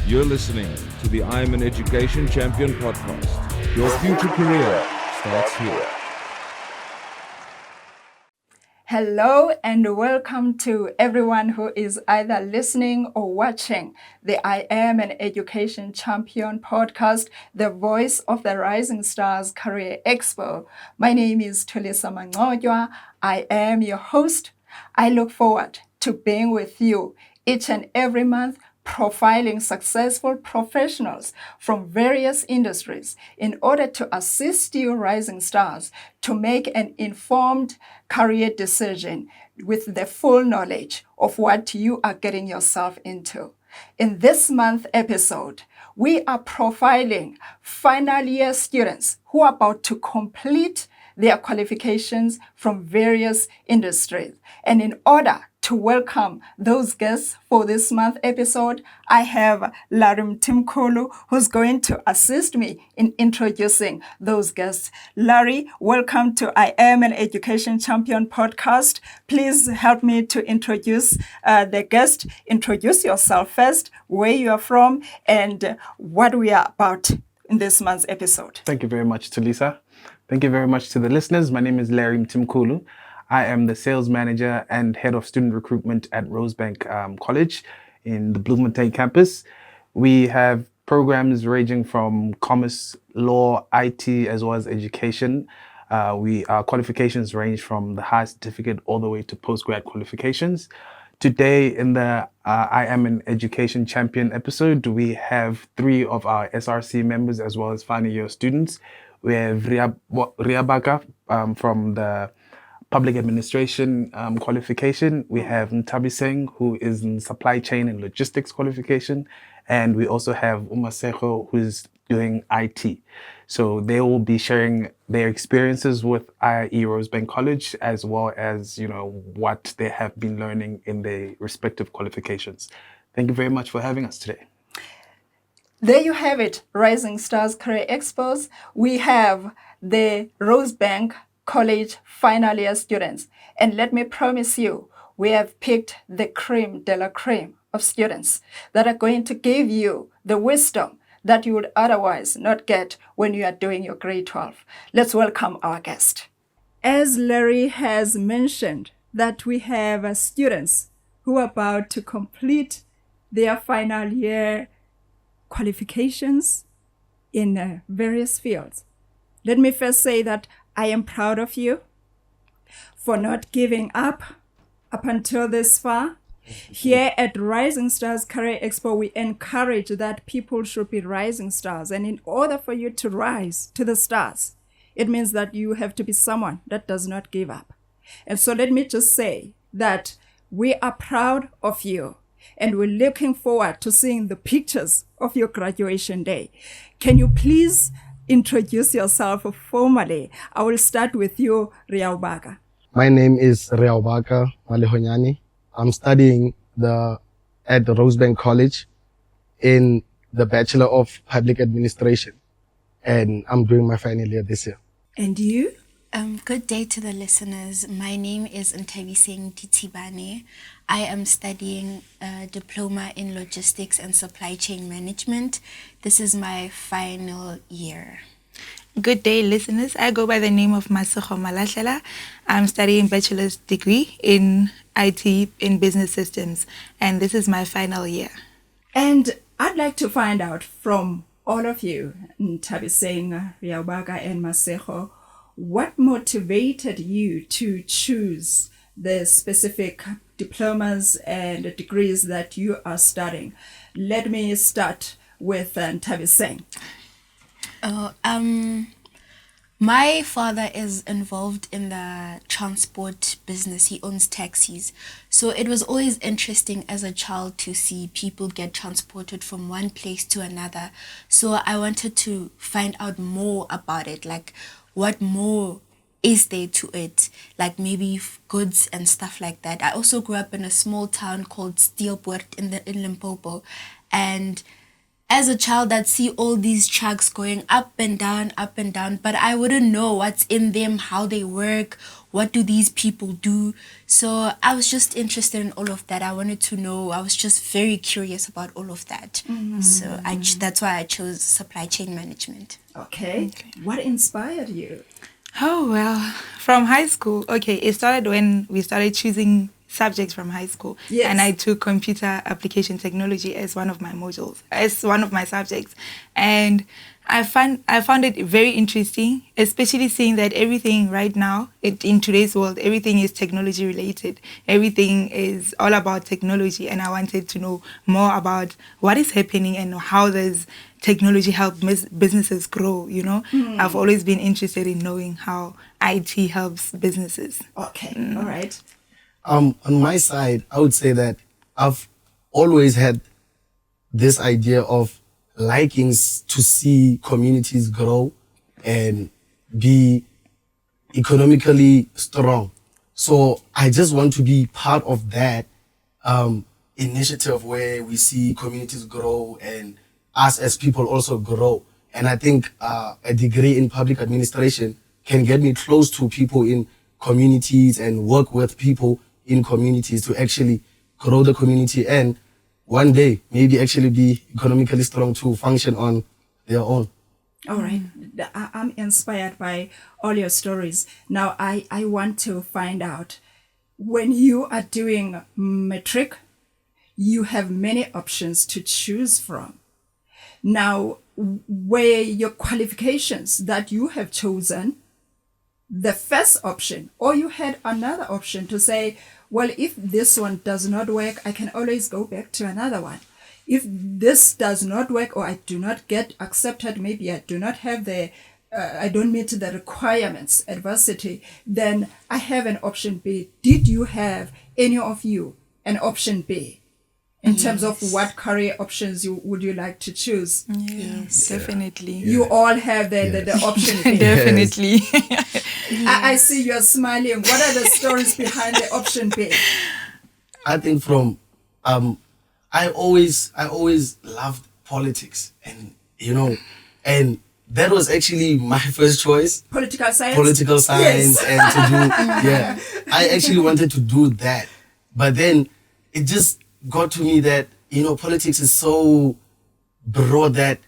You're listening to the I'm an Education Champion podcast. Your future career starts here. Hello and welcome to everyone who is either listening or watching the I Am an Education Champion podcast, the voice of the Rising Stars Career Expo. My name is Thulisa Mangcotywa. I am your host. I look forward to being with you each and every month, profiling successful professionals from various industries in order to assist you rising stars to make an informed career decision with the full knowledge of what you are getting yourself into. In this month's episode, we are profiling final year students who are about to complete their qualifications from various industries. And in order to welcome those guests for this month episode, I have Larry Mthimkhulu, who's going to assist me in introducing those guests. Larry, welcome to I Am an Education Champion podcast. Please help me to introduce the guest. Introduce yourself first, where you are from, and what we are about in this month's episode. Thank you very much, Thulisa. Thank you very much to the listeners. My name is Larry Mthimkhulu. I am the sales manager and head of student recruitment at Rosebank College in the Bloemfontein campus. We have programs ranging from commerce, law, IT, as well as education. Our qualifications range from the high certificate all the way to postgrad qualifications. Today in the I Am an Education Champion episode, we have 3 of our SRC members as well as final year students. We have Riabaka from the Public Administration qualification. We have Ntabiseng, who is in Supply Chain and Logistics qualification. And we also have Umaseko, who is doing IT. So they will be sharing their experiences with IIE Rosebank College, as well as, what they have been learning in their respective qualifications. Thank you very much for having us today. There you have it, Rising Stars Career Expos. We have the Rosebank College final year students. And let me promise you, we have picked the creme de la creme of students that are going to give you the wisdom that you would otherwise not get when you are doing your grade 12. Let's welcome our guest. As Larry has mentioned, that we have students who are about to complete their final year qualifications in various fields. Let me first say that I am proud of you for not giving up until this far. Here at Rising Stars Career Expo, we encourage that people should be rising stars. And in order for you to rise to the stars, it means that you have to be someone that does not give up. And so let me just say that we are proud of you. And we're looking forward to seeing the pictures of your graduation day. Can you please introduce yourself formally? I will start with you, Riabaka. My name is Riabaka Malehonyani. I'm studying at the Rosebank College in the Bachelor of Public Administration. And I'm doing my final year this year. And you? Good day to the listeners. My name is Ntabiseng. I am studying a diploma in logistics and supply chain management. This is my final year. Good day, listeners. I go by the name of Masego Malashela. I'm studying bachelor's degree in IT in business systems, and this is my final year. And I'd like to find out from all of you, Ntabiseng, Riabaka, and Masego, what motivated you to choose the specific diplomas and degrees that you are studying? Let me start with Ntabiseng. My father is involved in the transport business. He owns taxis. So it was always interesting as a child to see people get transported from one place to another. So I wanted to find out more about it, like what more is there to it, like maybe goods and stuff like that. I also grew up in a small town called Steelpoort in Limpopo, and as a child, I'd see all these trucks going up and down, but I wouldn't know what's in them, how they work, what do these people do. So I was just interested in all of that. I wanted to know. I was just very curious about all of that. So that's why I chose supply chain management. Okay. What inspired you? Oh, well, from high school, okay, it started when we started choosing subjects from high school. Yes. And I took computer application technology as one of my modules, as one of my subjects. And I found it very interesting, especially seeing that everything right now, in today's world, everything is technology related. Everything is all about technology. And I wanted to know more about what is happening and how does technology help businesses grow, you know? I've always been interested in knowing how IT helps businesses. Okay, all right. On my side, I would say that I've always had this idea of liking to see communities grow and be economically strong. So I just want to be part of that initiative where we see communities grow and us as people also grow. And I think a degree in public administration can get me close to people in communities and work with people in communities to actually grow the community and one day maybe actually be economically strong to function on their own. All right. I'm inspired by all your stories. Now, I want to find out, when you are doing matric, you have many options to choose from. Now, were your qualifications that you have chosen the first option, or you had another option to say, well, if this one does not work, I can always go back to another one. If this does not work, or I do not get accepted, maybe I do not have I don't meet the requirements, adversity, then I have an option B. Did you have, any of you, an option B in terms of what career options would you like to choose? Yes, definitely. You all have the option B. Definitely. I see you're smiling. What are the stories behind the option B? I think from I always loved politics, and and that was actually my first choice. Political science. Yes. And to do I actually wanted to do that, but then it just got to me that politics is so broad that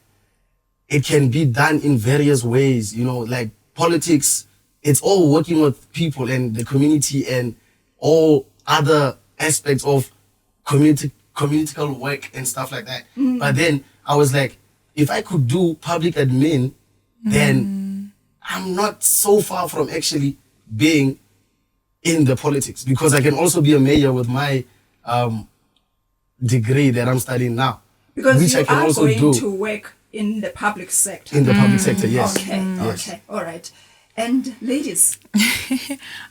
it can be done in various ways. Like politics, it's all working with people and the community and all other aspects of communal work and stuff like that. But then I was like, if I could do public admin, then I'm not so far from actually being in the politics, because I can also be a mayor with my degree that I'm studying now. Because which you I can are also going do to work in the public sector. in the public sector, yes. Okay, Yes. okay, all right. And ladies,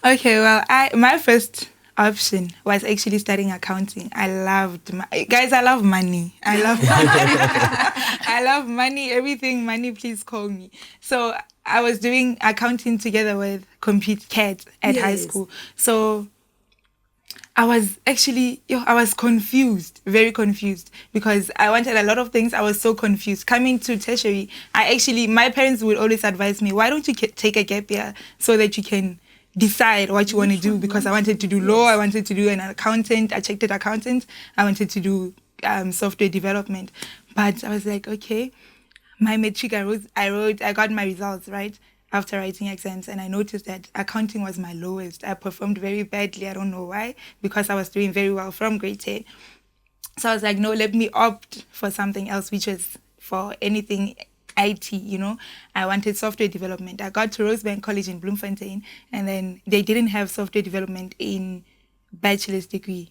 Okay, well, my first option was actually studying accounting. I love money. I love money, everything money, please call me. So I was doing accounting together with Compute CAD at high Yes. school. So I was confused, very confused, because I wanted a lot of things. I was so confused. Coming to tertiary, my parents would always advise me, why don't you take a gap year so that you can decide what you want to do? Because I wanted to do law, I wanted to do an accountant, I checked it accountant, I wanted to do software development. But I was like, okay, my matric, I got my results, right? After writing exams, and I noticed that accounting was my lowest. I performed very badly. I don't know why, because I was doing very well from grade 10. So I was like, no, let me opt for something else, which is for anything IT, I wanted software development. I got to Rosebank College in Bloemfontein, and then they didn't have software development in bachelor's degree,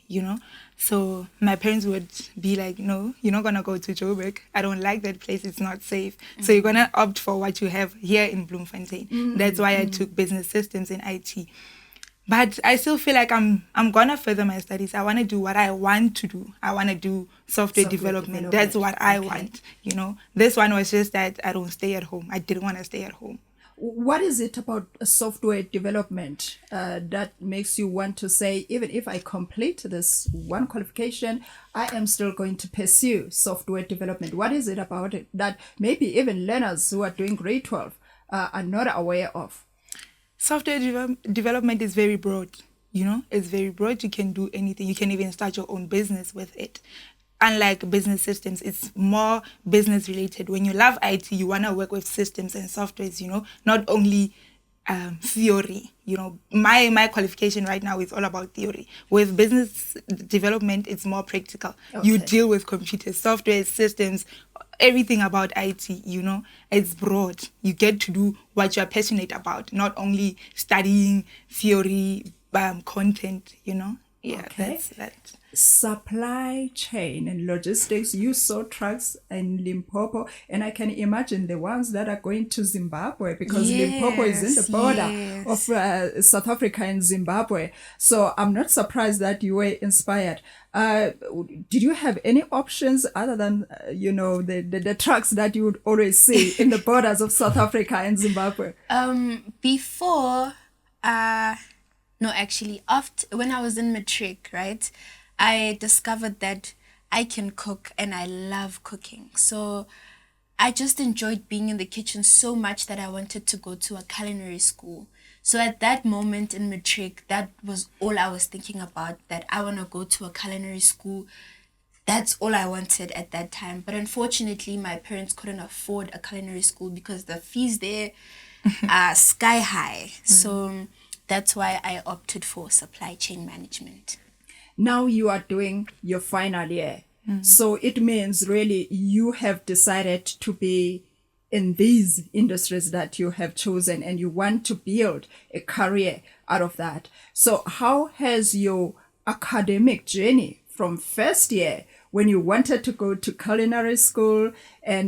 So my parents would be like, no, you're not going to go to Joburg. I don't like that place. It's not safe. So you're going to opt for what you have here in Bloemfontein. That's why I took business systems in IT. But I still feel like I'm going to further my studies. I want to do what I want to do. I want to do software development. That's what I want, This one was just that I don't stay at home. I didn't want to stay at home. What is it about software development that makes you want to say, even if I complete this one qualification, I am still going to pursue software development? What is it about it that maybe even learners who are doing grade 12 are not aware of? Software development is very broad. It's very broad. You can do anything. You can even start your own business with it. Unlike business systems, it's more business related. When you love IT, you want to work with systems and softwares, not only theory. My qualification right now is all about theory. With business development, it's more practical. Okay. You deal with computers, software, systems, everything about IT, it's broad. You get to do what you're passionate about, not only studying theory, content, Yeah, Okay. that's that. Supply chain and logistics. You saw trucks in Limpopo, and I can imagine the ones that are going to Zimbabwe, because Limpopo is in the border of South Africa and Zimbabwe. So I'm not surprised that you were inspired. Did you have any options other than the trucks that you would always see in the borders of South Africa and Zimbabwe? Before, no, actually, after when I was in matric, right, I discovered that I can cook and I love cooking. So I just enjoyed being in the kitchen so much that I wanted to go to a culinary school. So at that moment in matric, that was all I was thinking about, that I want to go to a culinary school. That's all I wanted at that time. But unfortunately, my parents couldn't afford a culinary school because the fees there are sky high. So that's why I opted for supply chain management. Now you are doing your final year. So it means really you have decided to be in these industries that you have chosen, and you want to build a career out of that. So how has your academic journey from first year, when you wanted to go to culinary school and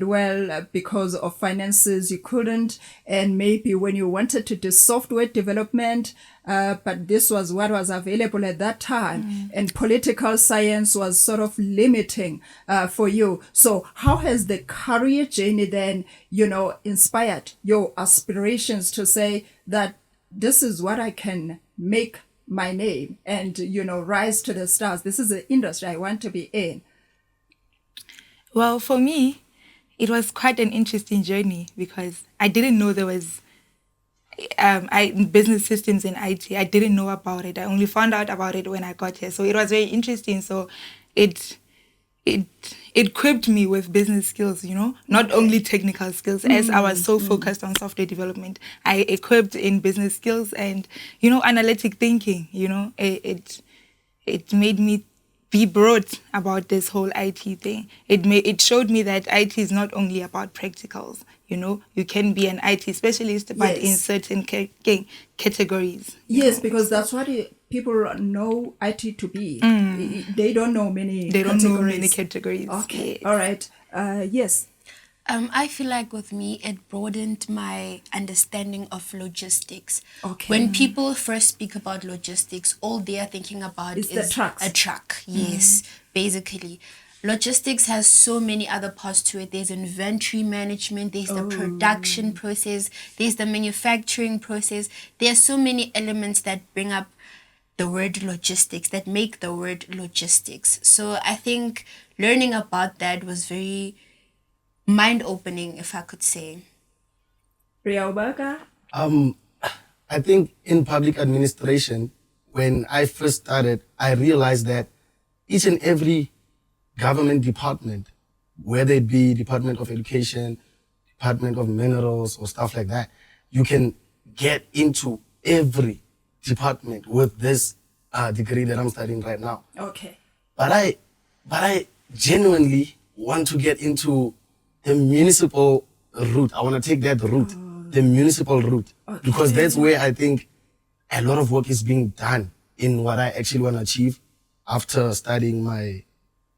because of finances you couldn't, and maybe when you wanted to do software development, but this was what was available at that time, and political science was sort of limiting for you. So how has the career journey then, inspired your aspirations to say that this is what I can make my name and, rise to the stars? This is the industry I want to be in. Well, for me, it was quite an interesting journey because I didn't know there was business systems in IT. I didn't know about it. I only found out about it when I got here. So it was very interesting. So it equipped me with business skills, not only technical skills. As I was so focused on software development, I equipped in business skills and, analytic thinking. It made me be broad about this whole IT thing. It showed me that IT is not only about practicals. You can be an IT specialist, but in certain categories. Yes, because that's what people know IT to be. They don't know many. They don't know many categories. Okay, Yes. all right. Yes. I feel like with me, it broadened my understanding of logistics. Okay. When people first speak about logistics, all they are thinking about Is is the trucks. a truck. Yes, basically. Logistics has so many other parts to it. There's inventory management, there's the production process, there's the manufacturing process. There are so many elements that bring up the word logistics, that make the word logistics. So I think learning about that was very mind-opening, if I could say. Riaubaka? I think in public administration, when I first started, I realized that each and every government department, whether it be Department of Education, Department of Minerals or stuff like that, you can get into every department with this degree that I'm studying right now. Okay. But I genuinely want to get into the municipal route. I want to take that route, the municipal route, because that's where I think a lot of work is being done in what I actually want to achieve after studying my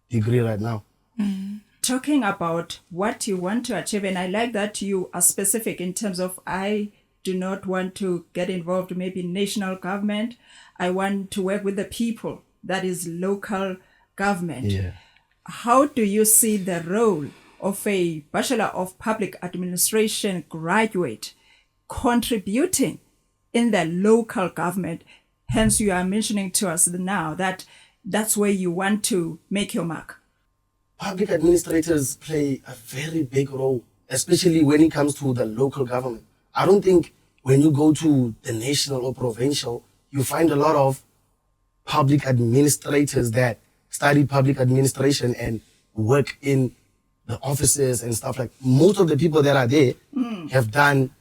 degree right now. Talking about what you want to achieve, and I like that you are specific in terms of, I do not want to get involved maybe in national government. I want to work with the people, that is local government. Yeah. How do you see the role of a Bachelor of Public Administration graduate contributing in the local government. Hence, you are mentioning to us now that that's where you want to make your mark. Public administrators play a very big role, especially when it comes to the local government. I don't think when you go to the national or provincial, you find a lot of public administrators that study public administration and work in the offices and stuff like. Most of the people that are there have done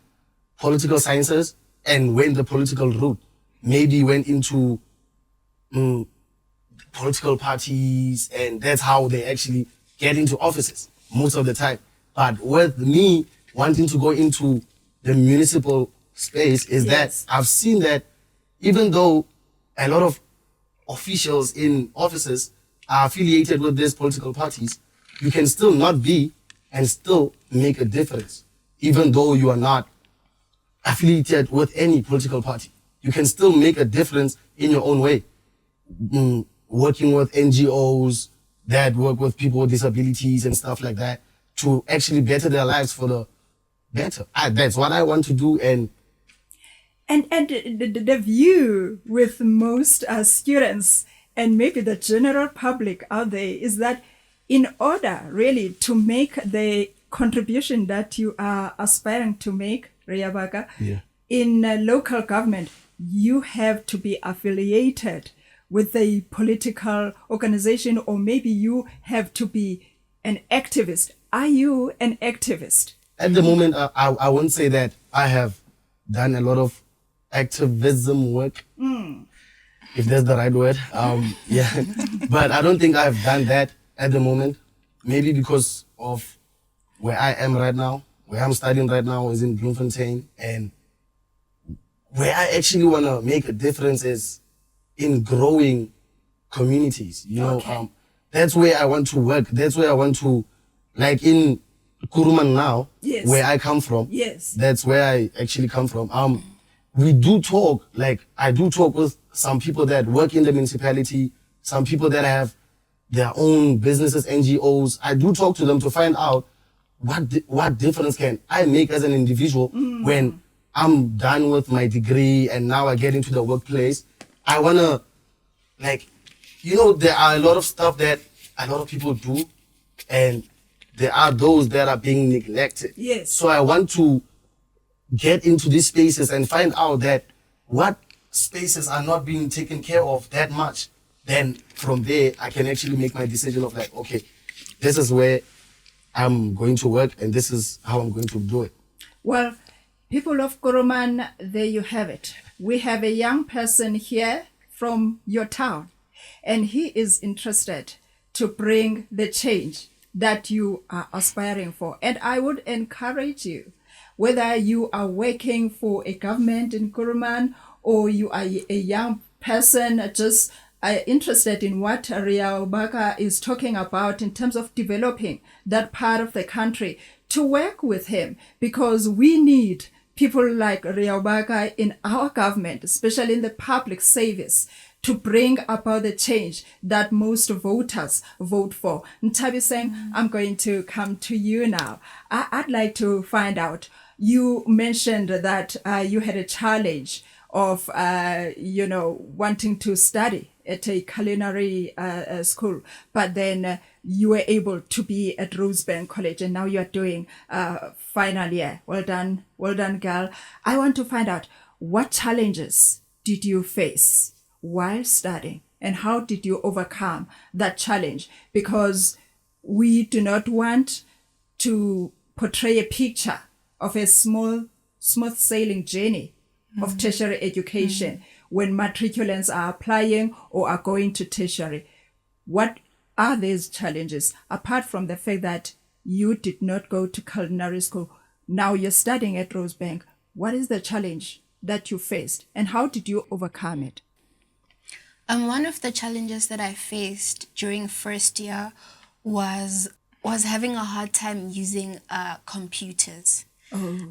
political sciences and went the political route. Maybe went into political parties, and that's how they actually get into offices most of the time. But with me wanting to go into the municipal space is Yes. that I've seen that even though a lot of officials in offices are affiliated with these political parties, you can still not be and still make a difference, even though you are not affiliated with any political party. You can still make a difference in your own way. Working with NGOs that work with people with disabilities and stuff like that to actually better their lives for the better. That's what I want to do. And the view with most students and maybe the general public out there is that in order really to make the contribution that you are aspiring to make, Riabaka, in local government, you have to be affiliated with a political organization, or maybe you have to be an activist. Are you an activist? at the moment, I won't say that I have done a lot of activism work, if that's the right word. Yeah, but I don't think I've done that at the moment. Maybe because of where I am right now, where I'm studying right now is in Bloemfontein, and where I actually want to make a difference is in growing communities. You know, that's where I want to work. That's where I want to, like in Kuruman now, Yes. where I come from. Yes. That's where I actually come from. We do talk, like I do talk with some people that work in the municipality, some people that have their own businesses, NGOs. I do talk to them to find out what difference can I make as an individual when I'm done with my degree and now I get into the workplace. I want to, like, you know, there are a lot of stuff that a lot of people do, and there are those that are being neglected. Yes. So I want to get into these spaces and find out that what spaces are not being taken care of that much. Then from there, I can actually make my decision of like, okay, this is where I'm going to work and this is how I'm going to do it. Well, people of Kuruman, there you have it. We have a young person here from your town, and he is interested to bring the change that you are aspiring for. And I would encourage you, whether you are working for a government in Kuruman or you are a young person just interested in what Riabaka is talking about in terms of developing that part of the country, to work with him, because we need people like Riabaka in our government, especially in the public service, to bring about the change that most voters vote for. Ntabi Singh, I'm going to come to you now. I'd like to find out, you mentioned that you had a challenge of, wanting to study at a culinary school, but then you were able to be at Rosebank College, and now you are doing final year. Well done, girl. I want to find out, what challenges did you face while studying, and how did you overcome that challenge? Because we do not want to portray a picture of a smooth sailing journey of tertiary education when matriculants are applying or are going to tertiary. What are these challenges, apart from the fact that you did not go to culinary school? Now you're studying at Rosebank. What is the challenge that you faced, and how did you overcome it? One of the challenges that I faced during first year was having a hard time using computers.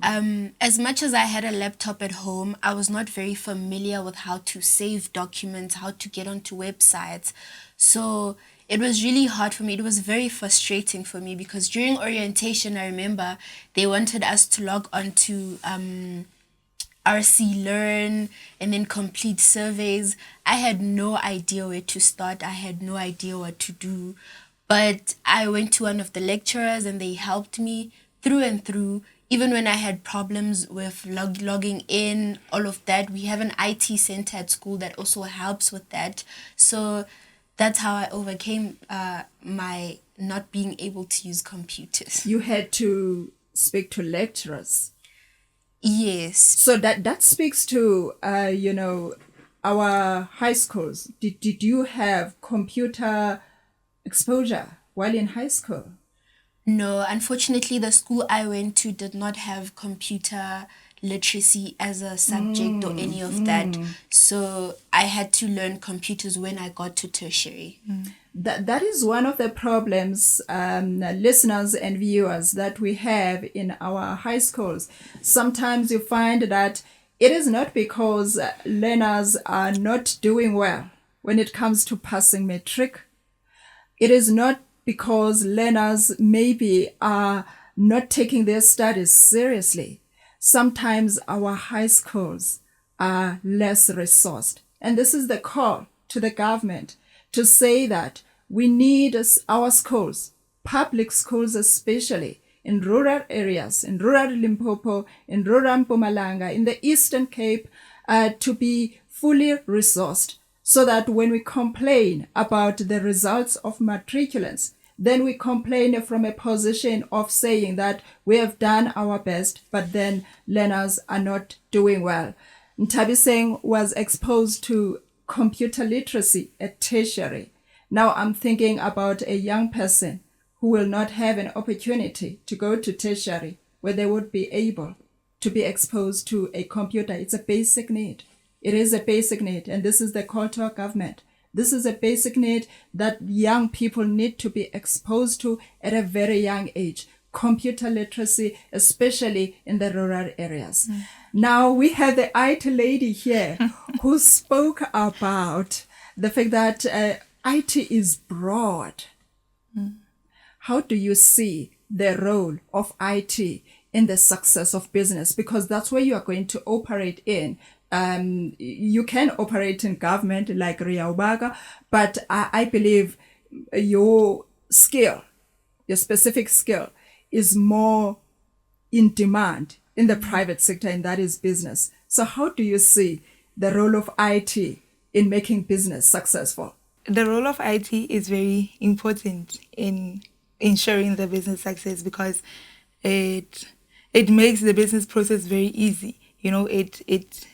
As much as I had a laptop at home, I was not very familiar with how to save documents, how to get onto websites. So it was really hard for me. It was very frustrating for me, because during orientation, I remember they wanted us to log on to RC Learn and then complete surveys. I had no idea where to start. I had no idea what to do. But I went to one of the lecturers and they helped me through and through. Even when I had problems with logging in, all of that, we have an IT center at school that also helps with that. So that's how I overcame my not being able to use computers. You had to speak to lecturers. Yes. So that speaks to, our high schools. Did you have computer exposure while in high school? No, unfortunately, the school I went to did not have computer literacy as a subject or any of that. So I had to learn computers when I got to tertiary. That is one of the problems, listeners and viewers, that we have in our high schools. Sometimes you find that it is not because learners are not doing well when it comes to passing matric. It is not because learners maybe are not taking their studies seriously. Sometimes our high schools are less resourced. And this is the call to the government to say that we need our schools, public schools especially, in rural areas, in rural Limpopo, in rural Mpumalanga, in the Eastern Cape, to be fully resourced, so that when we complain about the results of matriculants, then we complain from a position of saying that we have done our best, but then learners are not doing well. Ntabiseng was exposed to computer literacy at tertiary. Now I'm thinking about a young person who will not have an opportunity to go to tertiary where they would be able to be exposed to a computer. It's a basic need. It is a basic need, and this is the call to our government. This is a basic need that young people need to be exposed to at a very young age. Computer literacy, especially in the rural areas. Now we have the IT lady here who spoke about the fact that IT is broad. How do you see the role of IT in the success of business? Because that's where you are going to operate in. You can operate in government like Riaubaga, but I believe your skill, your specific skill, is more in demand in the private sector, and that is business. So how do you see the role of IT in making business successful? The role of IT is very important in ensuring the business success because it makes the business process very easy. You know, it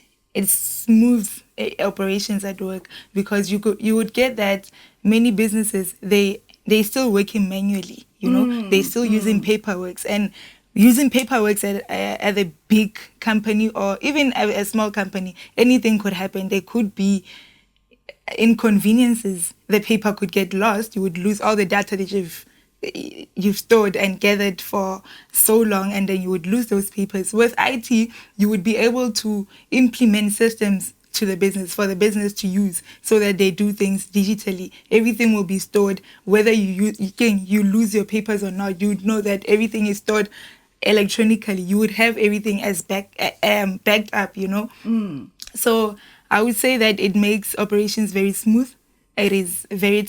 smooths operations at work, because you would get that many businesses they still working manually. You know, they still using paperwork, and using paperwork at a big company or even a small company, anything could happen. There could be inconveniences. The paper could get lost. You would lose all the data that you've stored and gathered for so long, and then you would lose those papers. With IT, you would be able to implement systems to the business for the business to use, so that they do things digitally. Everything will be stored, whether you lose your papers or not. You would know that everything is stored electronically. You would have everything as backed up. You know, so I would say that it makes operations very smooth. It is very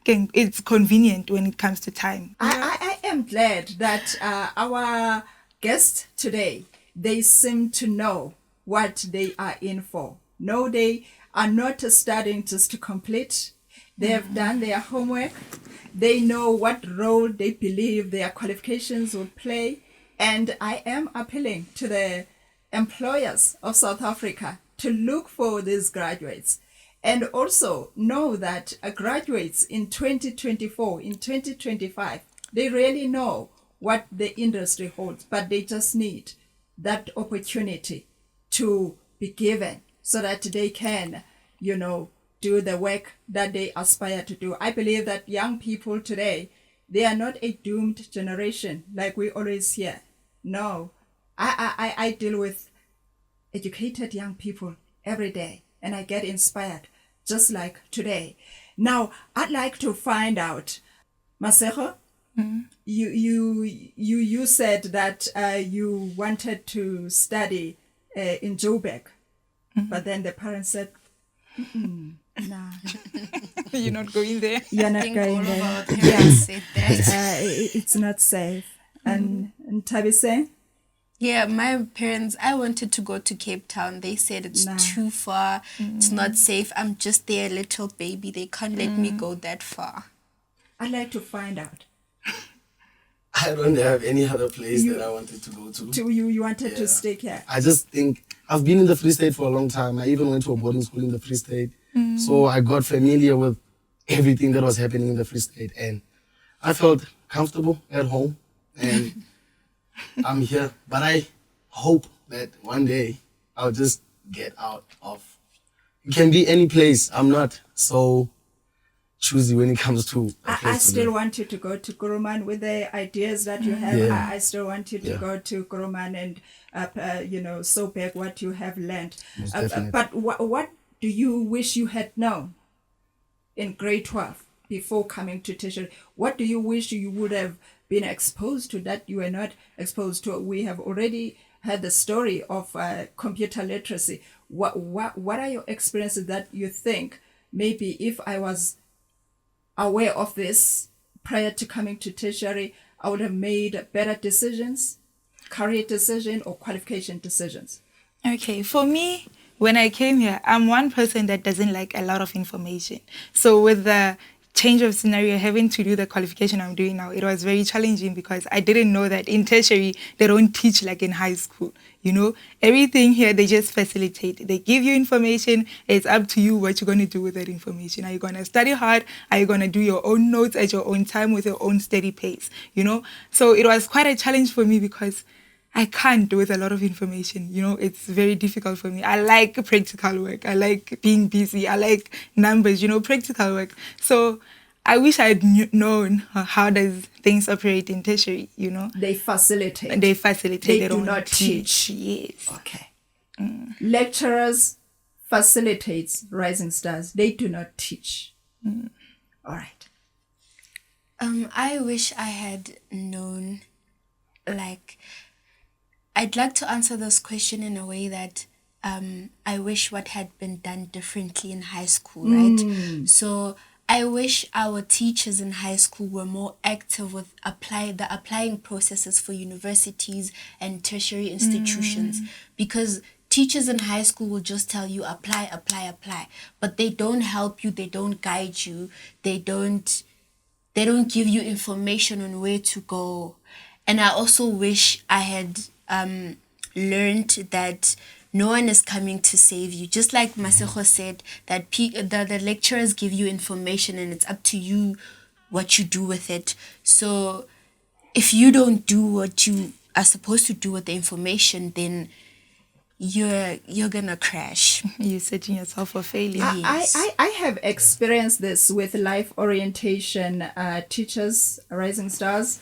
it's convenient when it comes to time. I am glad that our guests today, they seem to know what they are in for. No, they are not studying just to complete. They have done their homework. They know what role they believe their qualifications will play. And I am appealing to the employers of South Africa to look for these graduates. And also know that graduates in 2024, in 2025, they really know what the industry holds, but they just need that opportunity to be given so that they can, do the work that they aspire to do. I believe that young people today, they are not a doomed generation like we always hear. No, I deal with educated young people every day, and I get inspired, just like today. Now, I'd like to find out, Masego, you said that you wanted to study in Joburg. But then the parents said, nah, You're not going there. you're I not think all going of there. our parents said that. It's not safe. And Tabise? Yeah, my parents, I wanted to go to Cape Town. They said it's Nah. too far. It's not safe. I'm just their little baby. They can't let me go that far. I'd like to find out. I don't have any other place that I wanted to go to. You wanted to stay here. I just think I've been in the Free State for a long time. I even went to a boarding school in the Free State. So I got familiar with everything that was happening in the Free State, and I felt comfortable at home, and I'm here. But I hope that one day I'll just get out of. It can be any place. I'm not so choosy when it comes to a place I to still live. want you to go to Kuruman with the ideas that you have. Yeah. I still want you to go to Kuruman and, soak back what you have learned. Most definitely. But what do you wish you had known in grade 12 before coming to tertiary? What do you wish you would have been exposed to that you were not exposed to? We have already had the story of computer literacy. What are your experiences that you think maybe if I was aware of this prior to coming to tertiary, I would have made better decisions, career decision or qualification decisions? Okay, for me, when I came here, I'm one person that doesn't like a lot of information. So with the change of scenario, having to do the qualification I'm doing now, it was very challenging because I didn't know that in tertiary, they don't teach like in high school. Everything here, they just facilitate. They give you information. It's up to you what you're going to do with that information. Are you going to study hard? Are you going to do your own notes at your own time with your own steady pace? So it was quite a challenge for me because I can't do with a lot of information. It's very difficult for me. I like practical work. I like being busy. I like numbers, practical work. So I wish I had known how does things operate in tertiary, They facilitate. They facilitate. They do don't not teach. Yes. Okay. Lecturers facilitates rising stars. They do not teach. All right. I wish I had known, I'd like to answer this question in a way that I wish what had been done differently in high school, right? So I wish our teachers in high school were more active with applying processes for universities and tertiary institutions, because teachers in high school will just tell you apply, but they don't help you, they don't guide you, they don't give you information on where to go. And I also wish I had learned that no one is coming to save you. Just like Masego said, that the lecturers give you information and it's up to you what you do with it. So if you don't do what you are supposed to do with the information, then you're gonna crash. You're setting yourself for failure. I have experienced this with life orientation teachers, rising stars,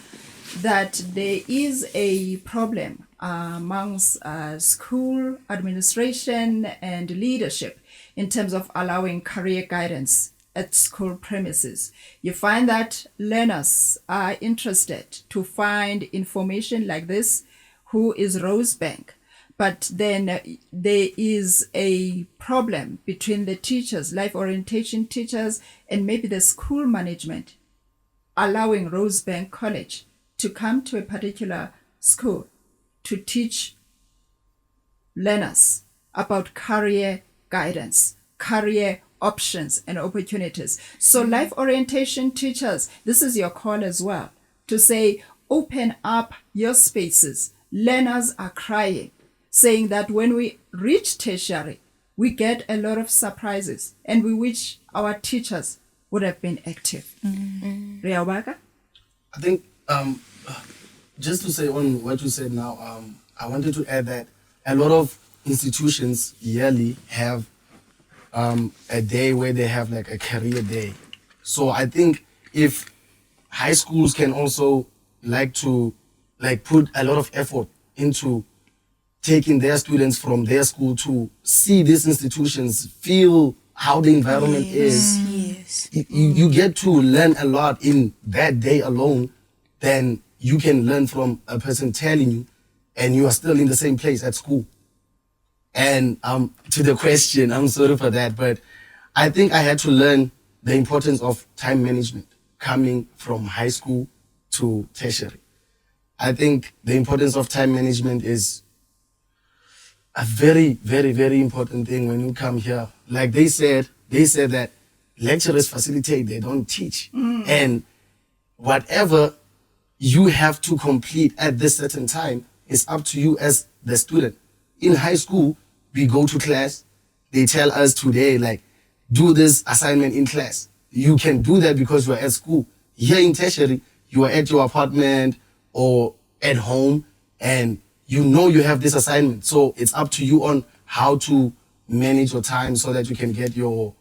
that there is a problem amongst school administration and leadership in terms of allowing career guidance at school premises. You find that learners are interested to find information like this, who is Rosebank, but then there is a problem between the teachers, life orientation teachers, and maybe the school management allowing Rosebank College to come to a particular school to teach learners about career guidance, career options and opportunities. So life orientation teachers, this is your call as well, to say, open up your spaces. Learners are crying, saying that when we reach tertiary, we get a lot of surprises and we wish our teachers would have been active. Riawaka? I think just to say on what you said now, I wanted to add that a lot of institutions yearly have a day where they have like a career day. So I think if high schools can also put a lot of effort into taking their students from their school to see these institutions, feel how the environment is. Yes. You get to learn a lot in that day alone than you can learn from a person telling you, and you are still in the same place at school. And to the question, I'm sorry for that, but I think I had to learn the importance of time management coming from high school to tertiary. I think the importance of time management is a very, very, very important thing when you come here. Like they said that lecturers facilitate, they don't teach. And whatever you have to complete at this certain time is up to you as the student. In high school, we go to class, they tell us today, like, do this assignment in class. You can do that because you're at school. Here in tertiary, you are at your apartment or at home, and you know you have this assignment. So it's up to you on how to manage your time so that you can get your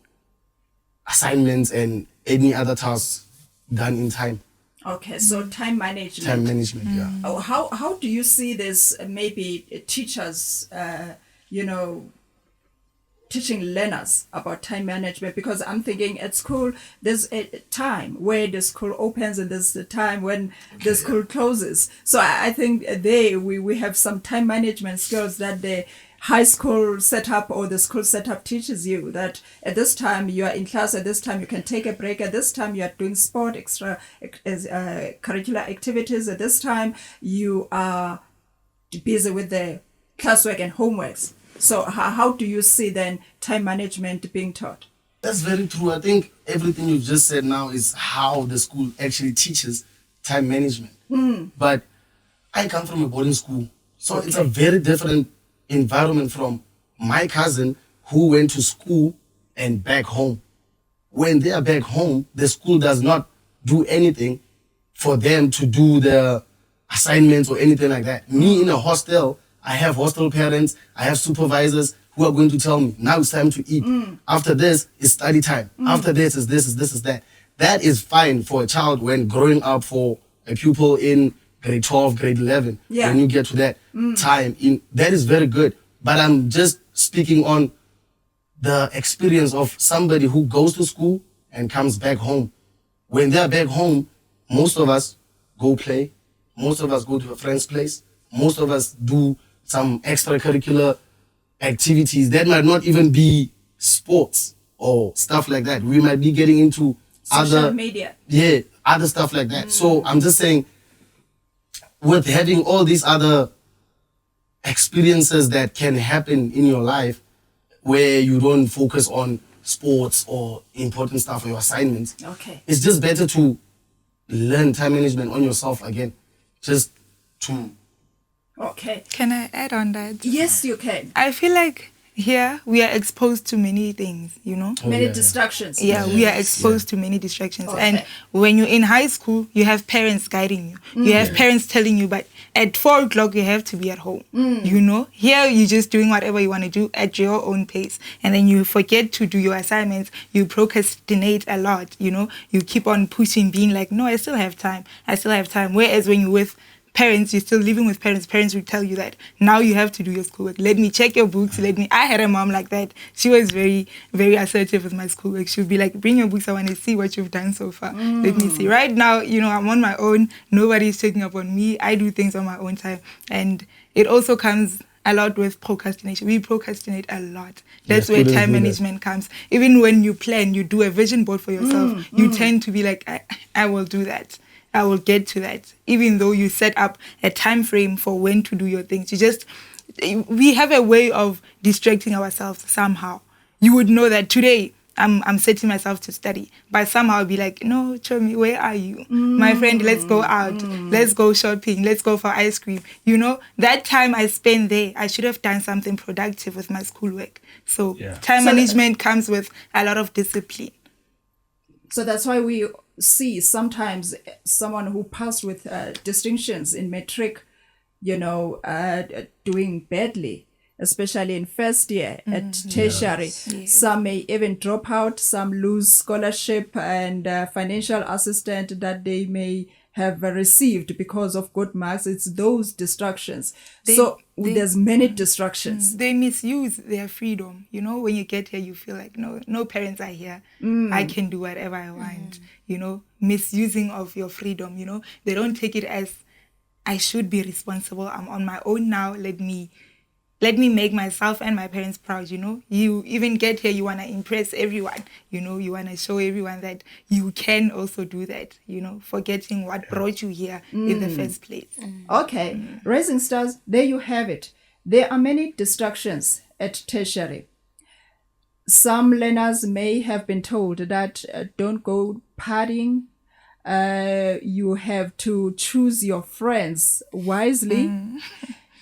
assignments and any other tasks done in time. Okay, so time management. Time management, yeah. Oh, how do you see this? Maybe teachers, teaching learners about time management, because I'm thinking at school there's a time where the school opens and there's a time when the school closes. So I think we have some time management skills that the high school setup or the school setup teaches you, that at this time you are in class, at this time you can take a break, at this time you are doing sport, extra curricular activities, at this time you are busy with the classwork and homeworks. So how do you see then time management being taught? That's very true. I think everything you just said now is how the school actually teaches time management. But I come from a boarding school, so it's a very different environment from my cousin who went to school and back home. When they are back home, the school does not do anything for them to do the assignments or anything like that. Me in a hostel, I have hostel parents, I have supervisors who are going to tell me, now it's time to eat. After this, it's study time. After this, is this, is that. That is fine for a child when growing up, for a pupil in grade 12, grade 11. Yeah. When you get to that time, that is very good. But I'm just speaking on the experience of somebody who goes to school and comes back home. When they're back home, most of us go play. Most of us go to a friend's place. Most of us do some extracurricular activities that might not even be sports or stuff like that. We might be getting into Social media. Yeah, other stuff like that. So I'm just saying, with having all these other experiences that can happen in your life where you don't focus on sports or important stuff or your assignments, it's just better to learn time management on yourself again. Just to... Okay. Can I add on that? Yes, you can. I feel like here we are exposed to many things, you know? Many distractions. Yeah, we are exposed to many distractions. And when you're in high school, you have parents guiding you. You have parents telling you, but at 4 o'clock, you have to be at home. You know? Here, you're just doing whatever you want to do at your own pace. And then you forget to do your assignments. You procrastinate a lot, you know? You keep on pushing, being like, no, I still have time. I still have time. Whereas when you're with parents, you're still living with parents. Parents will tell you that now you have to do your schoolwork. Let me check your books. I had a mom like that. She was very, very assertive with my schoolwork. She would be like, bring your books. I want to see what you've done so far. Let me see. Right now, you know, I'm on my own. Nobody's checking up on me. I do things on my own time. And it also comes a lot with procrastination. We procrastinate a lot. That's where time management comes. Even when you plan, you do a vision board for yourself, you tend to be like, I will do that. I will get to that. Even though you set up a time frame for when to do your things, we have a way of distracting ourselves somehow. You would know that today I'm setting myself to study, but somehow I'll be like, no, Chomi, where are you? My friend, let's go out. Let's go shopping. Let's go for ice cream. You know, that time I spent there, I should have done something productive with my schoolwork. So time management comes with a lot of discipline. So that's why we see sometimes someone who passed with distinctions in matric, you know, doing badly, especially in first year at tertiary. Some may even drop out, some lose scholarship and financial assistance that they may have received because of good marks. It's those distractions. There's many distractions. They misuse their freedom. You know, when you get here, you feel like, no parents are here. I can do whatever I want. You know, misusing of your freedom, you know. They don't take it as, I should be responsible. I'm on my own now. Let me let me make myself and my parents proud, you know. You even get here, you want to impress everyone, you know, you want to show everyone that you can also do that, you know, forgetting what brought you here in the first place. Okay, Rising Stars, there you have it. There are many distractions at tertiary. Some learners may have been told that don't go partying. You have to choose your friends wisely.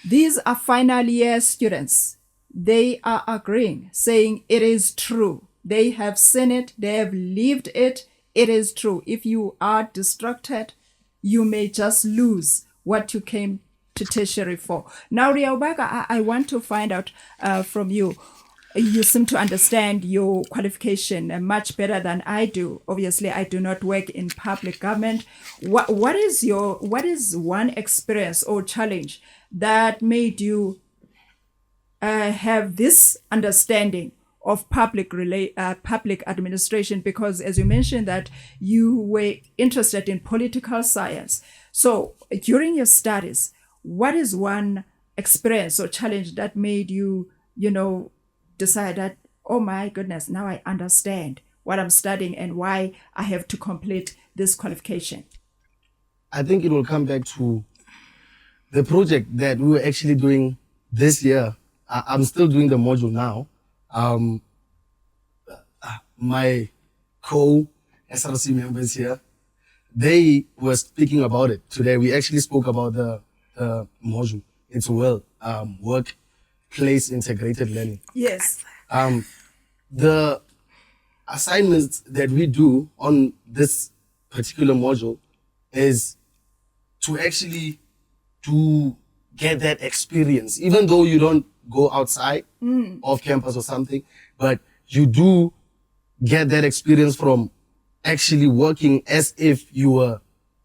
These are final year students. They are agreeing, saying it is true. They have seen it. They have lived it. It is true. If you are distracted, you may just lose what you came to tertiary for. Now, Riaubaka, I want to find out from you. You seem to understand your qualification much better than I do. Obviously, I do not work in public government. What is one experience or challenge that made you have this understanding of public administration? Because as you mentioned that you were interested in political science. So during your studies, what is one experience or challenge that made you, decide that, oh my goodness, now I understand what I'm studying and why I have to complete this qualification? I think it will come back to the project that we were actually doing this year. I'm still doing the module now. My co-SRC members here, they were speaking about it today. We actually spoke about the module. It's workplace integrated learning. Yes. The assignments that we do on this particular module is to actually to get that experience, even though you don't go outside of campus or something, but you do get that experience from actually working as if you were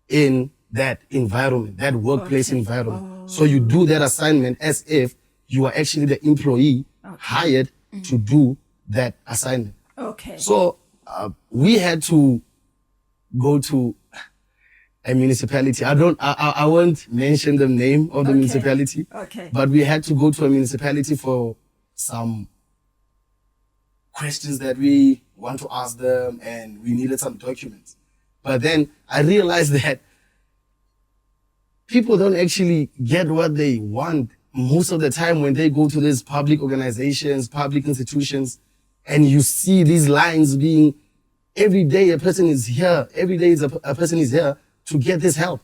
in that environment, that workplace environment. So you do that assignment as if you are actually the employee hired to do that assignment. Okay. So we had to go to a municipality. I won't mention the name of the municipality. Okay. But we had to go to a municipality for some questions that we want to ask them, and we needed some documents. But then I realized that people don't actually get what they want most of the time when they go to these public organizations, public institutions, and you see these lines being, every day a person is here, every day a person is here to get this help.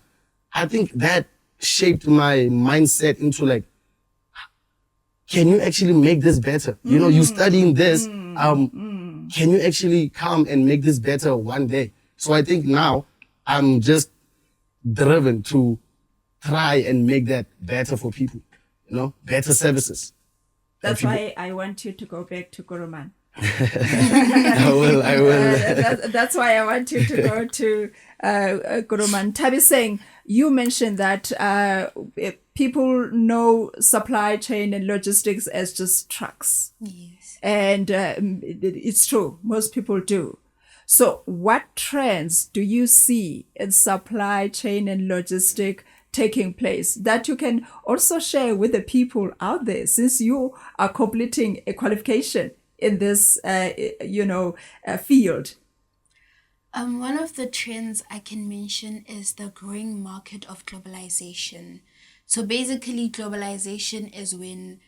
I think that shaped my mindset into like, can you actually make this better? You know, you studying this, can you actually come and make this better one day? So I think now I'm just driven to try and make that better for people, better services. That's why I want you to go back to Guruman. I will. That's why I want you to go to Guruman. Tabi saying, you mentioned that people know supply chain and logistics as just trucks. Yes. And it's true, most people do. So what trends do you see in supply chain and logistic taking place that you can also share with the people out there, since you are completing a qualification in this, field? One of the trends I can mention is the growing market of globalization. So basically, globalization is when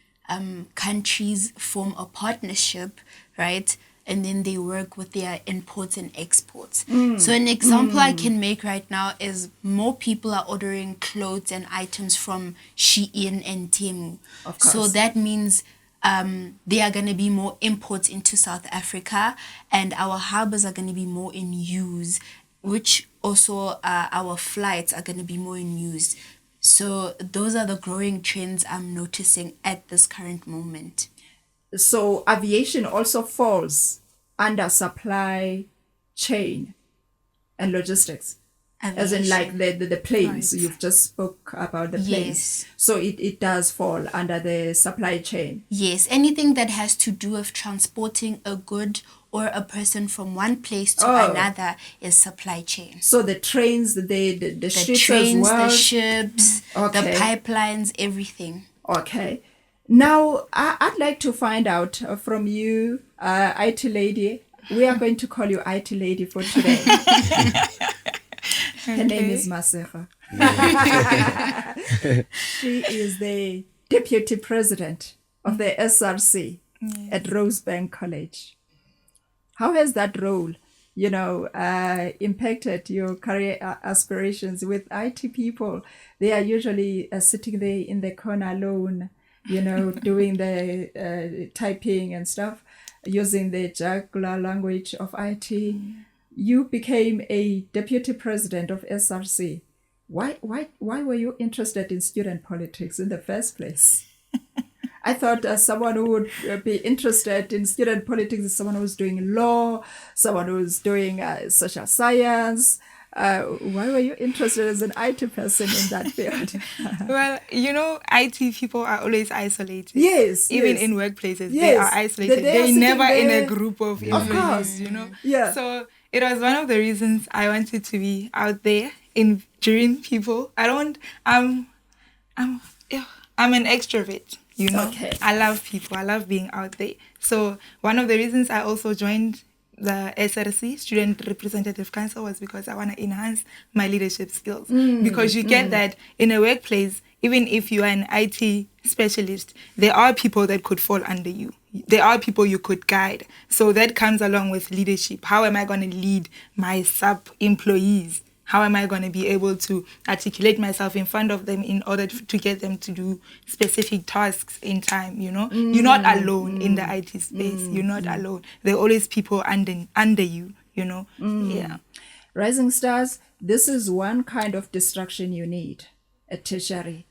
countries form a partnership, right? And then they work with their imports and exports. So an example I can make right now is more people are ordering clothes and items from Shein and Temu. Of course. So that means there are going to be more imports into South Africa, and our harbors are going to be more in use, which also our flights are going to be more in use. So those are the growing trends I'm noticing at this current moment. So aviation also falls under supply chain and logistics. As in like the planes, Right. you've just spoke about the planes. Yes. So it does fall under the supply chain. Yes, anything that has to do with transporting a good or a person from one place to another is supply chain. So the trains, the The ships trains, as well. the ships, Okay. the pipelines, everything. Okay. Now, I'd like to find out from you, IT lady. We are going to call you IT lady for today. Her name is Masera. She is the deputy president of the SRC at Rosebank College. How has that role, impacted your career aspirations with IT people? They are usually sitting there in the corner alone, doing the typing and stuff, using the jugular language of IT. You became a deputy president of SRC. Why were you interested in student politics in the first place? I thought someone who would be interested in student politics is someone who's doing law, someone who's doing social science. Why were you interested as an IT person in that field? Well, IT people are always isolated. Yes. Even yes. in workplaces, Yes. they are isolated. They are They're sitting never in there. a group of Of course. employees, Yeah. So it was one of the reasons I wanted to be out there during people. I'm an extrovert. Okay. I love people. I love being out there. So one of the reasons I also joined the SRC, Student Representative Council, was because I want to enhance my leadership skills. Because you get that in a workplace, even if you are an IT specialist, there are people that could fall under you. There are people you could guide. So that comes along with leadership. How am I going to lead my sub-employees? How am I going to be able to articulate myself in front of them in order to get them to do specific tasks in time, You're not alone in the IT space. You're not alone. There are always people under you, Yeah. Rising stars, this is one kind of distraction you need at tertiary.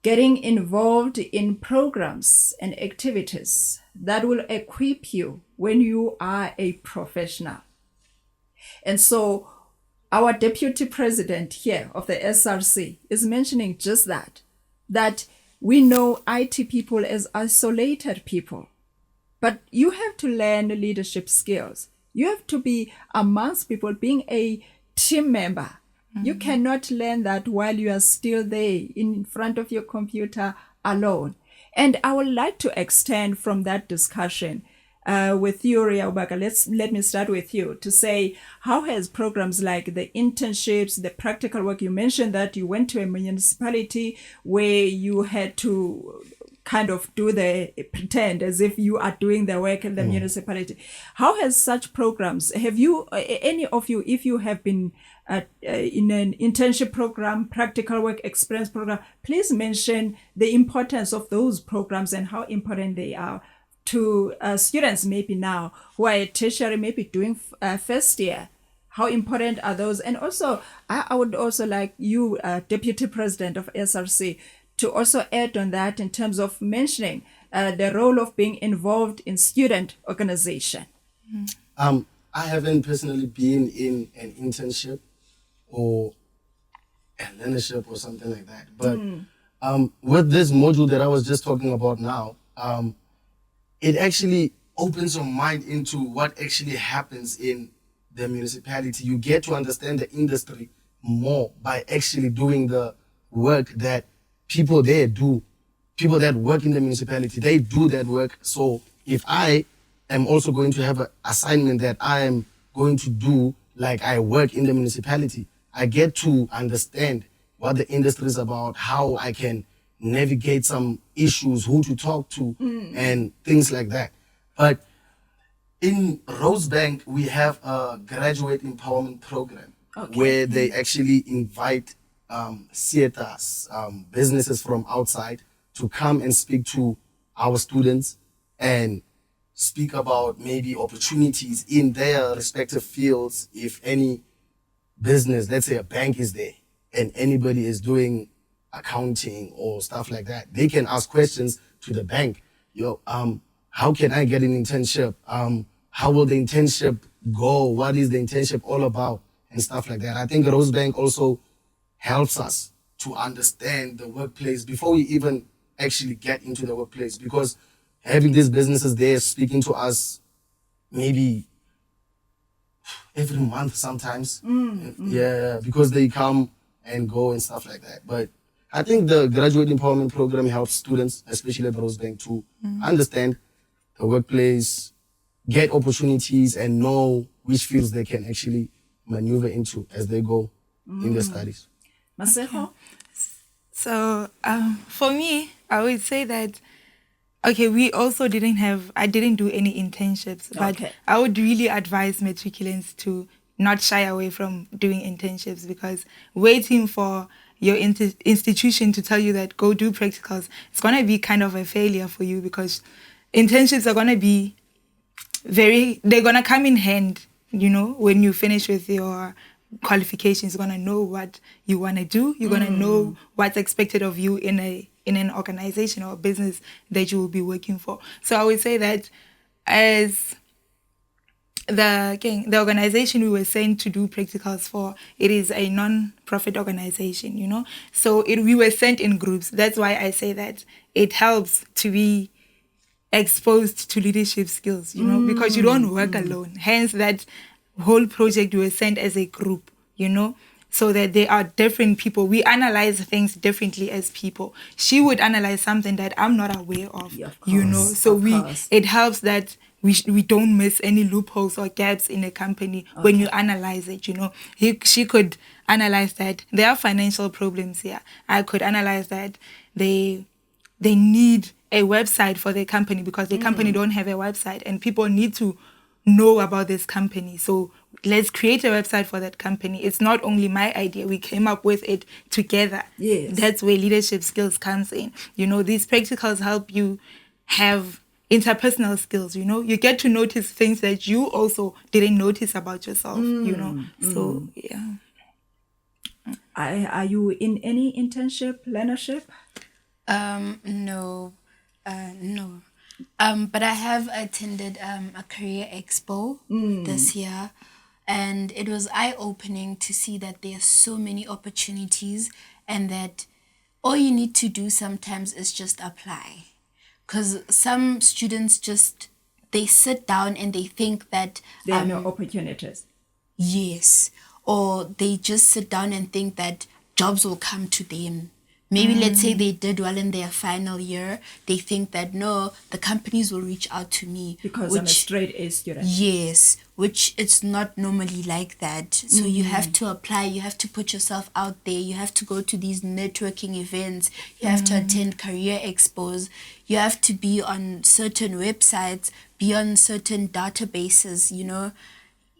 Getting involved in programs and activities that will equip you when you are a professional. And so our deputy president here of the SRC is mentioning just that we know IT people as isolated people, but you have to learn leadership skills. You have to be amongst people, being a team member. You cannot learn that while you are still there in front of your computer alone. And I would like to extend from that discussion with you, Riaubaka. Let me start with you to say, how has programs like the internships, the practical work, you mentioned that you went to a municipality where you had to kind of pretend as if you are doing the work in the municipality. How has such programs, have you, any of you, if you have been in an internship program, practical work experience program, please mention the importance of those programs and how important they are to students maybe now who are at tertiary, maybe doing first year. How important are those? And also, I would also like you, Deputy President of SRC, to also add on that in terms of mentioning the role of being involved in student organization. I haven't personally been in an internship or a learnership or something like that. But with this module that I was just talking about now, it actually opens your mind into what actually happens in the municipality. You get to understand the industry more by actually doing the work that people there do. People that work in the municipality, they do that work. So if I am also going to have an assignment that I am going to do, like I work in the municipality, I get to understand what the industry is about, how I can navigate some issues, who to talk to, and things like that. But in Rosebank, we have a graduate empowerment program where they actually invite theaters, businesses from outside to come and speak to our students and speak about maybe opportunities in their respective fields. If any business, let's say a bank is there and anybody is doing accounting or stuff like that, they can ask questions to the bank. How can I get an internship? How will the internship go? What is the internship all about? And stuff like that. I think Rosebank also helps us to understand the workplace before we even actually get into the workplace, because having these businesses there speaking to us maybe every month sometimes. Yeah, because they come and go and stuff like that. But I think the graduate empowerment program helps students, especially at Rosebank, to understand the workplace, get opportunities, and know which fields they can actually maneuver into as they go in their studies. Maseko? So for me, I would say that, okay, I didn't do any internships, but Okay. I would really advise matriculants to not shy away from doing internships, because waiting for your institution to tell you that go do practicals, it's going to be kind of a failure for you, because internships are going to be they're going to come in hand, when you finish with your qualifications. You're going to know what you want to do. You're going to know what's expected of you in an organization or business that you will be working for. So I would say that as the organization we were sent to do practicals for, it is a non-profit organization, So we were sent in groups. That's why I say that it helps to be exposed to leadership skills, because you don't work alone. Hence, that whole project we were sent as a group, so that they are different people. We analyze things differently as people. She would analyze something that I'm not aware of, Yeah, of course, So of course. it helps that we don't miss any loopholes or gaps in a company when you analyze it, She could analyze that there are financial problems here. I could analyze that they need a website for their company, because their company don't have a website and people need to know about this company. So let's create a website for that company. It's not only my idea. We came up with it together. Yes. That's where leadership skills comes in. These practicals help you have interpersonal skills, You get to notice things that you also didn't notice about yourself, So, yeah. Are you in any internship, learnership? No. No. But I have attended a career expo this year, and it was eye-opening to see that there are so many opportunities, and that all you need to do sometimes is just apply. Because some students they sit down and they think that There are no opportunities. yes, or they just sit down and think that jobs will come to them. Maybe let's say they did well in their final year. They think that, no, the companies will reach out to me. Because I'm a straight A student. Yes, which it's not normally like that. So you have to apply, you have to put yourself out there, you have to go to these networking events, you have to attend career expos, you have to be on certain websites, be on certain databases,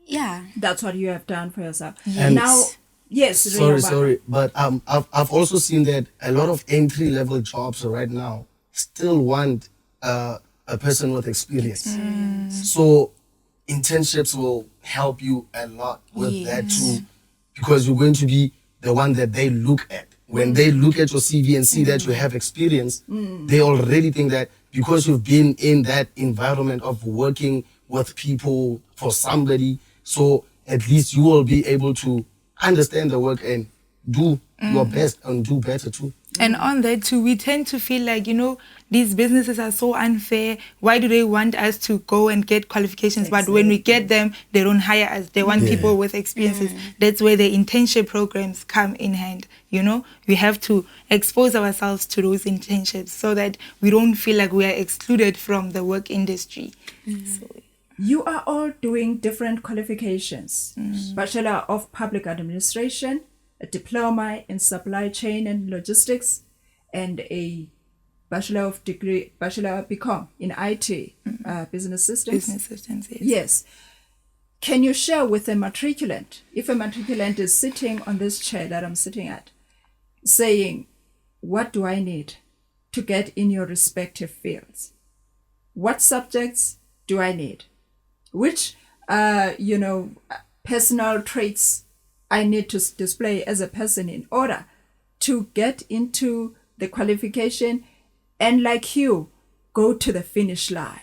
Yeah. That's what you have done for yourself. And Now, yes. Sorry, but I've also seen that a lot of entry level jobs right now still want a person with experience. So internships will help you a lot with that too, because you're going to be the one that they look at. When they look at your CV and see that you have experience, they already think that because you've been in that environment of working with people for somebody, so at least you will be able to understand the work and do your best and do better too. And on that too, we tend to feel like, these businesses are so unfair. Why do they want us to go and get qualifications? But when we get them, they don't hire us. They want people with experiences. That's where the internship programs come in hand. We have to expose ourselves to those internships so that we don't feel like we are excluded from the work industry. So, You are all doing different qualifications. Bachelor of Public Administration, a diploma in Supply Chain and Logistics, and a Bachelor BCom in IT, Business Systems. Business systems, yes. Yes. Can you share with a matriculant, if a matriculant is sitting on this chair that I'm sitting at, saying, what do I need to get in your respective fields? What subjects do I need? Which, personal traits I need to display as a person in order to get into the qualification and, like you, go to the finish line?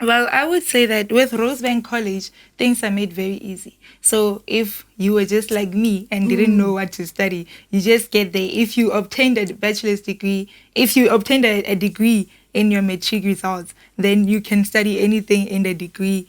Well, I would say that with Rosebank College, things are made very easy. So if you were just like me and didn't know what to study, you just get there. If you obtained a bachelor's degree, if you obtained a degree in your matric results, then you can study anything in the degree